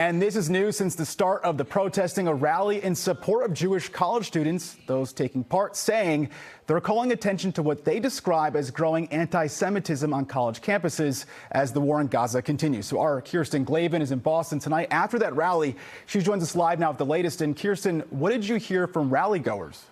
And this is new since the start of the protesting, a rally in support of Jewish college students, those taking part saying they're calling attention to what they describe as growing anti-Semitism on college campuses as the war in Gaza continues. So our Kirsten Glavin is in Boston tonight after that rally. She joins us live now with the latest. And Kirsten, what did you hear from rally goers?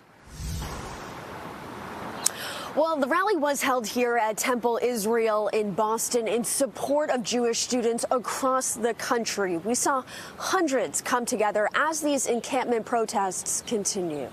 Well, the rally was held here at Temple Israel in Boston in support of Jewish students across the country. We saw hundreds come together as these encampment protests continue.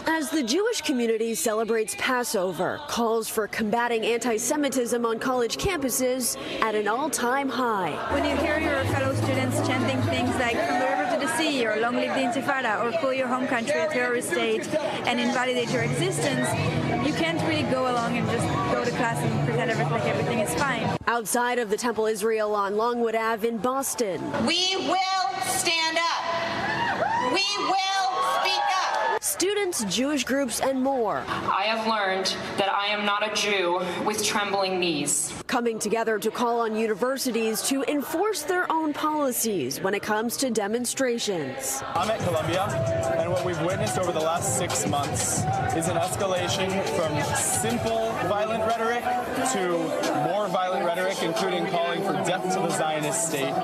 As the Jewish community celebrates Passover, calls for combating anti-Semitism on college campuses at an all-time high. When you hear your fellow students chanting things like "From the river to the sea" or "Long live the Intifada" or "Call your home country a terrorist state" and invalidate your existence, you can't really go along and just go to class and pretend everything is fine. Outside of the Temple Israel on Longwood Ave in Boston. We will stand up. We will speak up. Students, Jewish groups, and more. I have learned that I am not a Jew with trembling knees. Coming together to call on universities to enforce their own policies when it comes to demonstrations. I'm at Columbia, and what we've witnessed over the last 6 months is an escalation from simple violent rhetoric to more violent rhetoric, including calling for death to the Zionist state,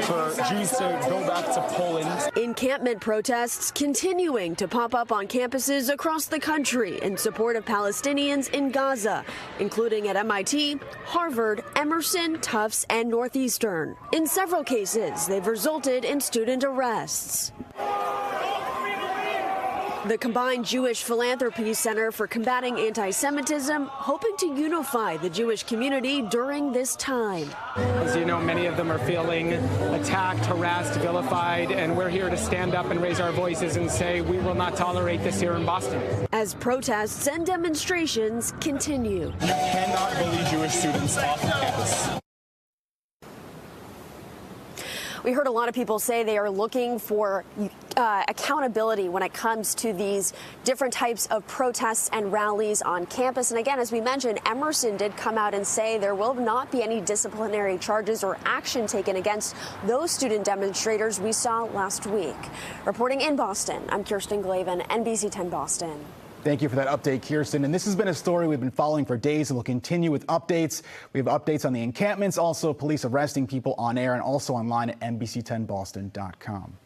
for Jews to go back to Poland. Encampment protests continuing to pop up on campuses across the country in support of Palestinians in Gaza, including at MIT, Harvard, Emerson, Tufts, and Northeastern. In several cases, they've resulted in student arrests. The Combined Jewish Philanthropy Center for Combating Anti-Semitism hoping to unify the Jewish community during this time. As you know, many of them are feeling attacked, harassed, vilified, and we're here to stand up and raise our voices and say we will not tolerate this here in Boston. As protests and demonstrations continue. You cannot bully Jewish students off campus. We heard a lot of people say they are looking for accountability when it comes to these different types of protests and rallies on campus. And again, as we mentioned, Emerson did come out and say there will not be any disciplinary charges or action taken against those student demonstrators we saw last week. Reporting in Boston, I'm Kirsten Glavin, NBC 10 Boston. Thank you for that update, Kirsten. And this has been a story we've been following for days, and we'll continue with updates. We have updates on the encampments, also police arresting people on air, and also online at NBC10Boston.com.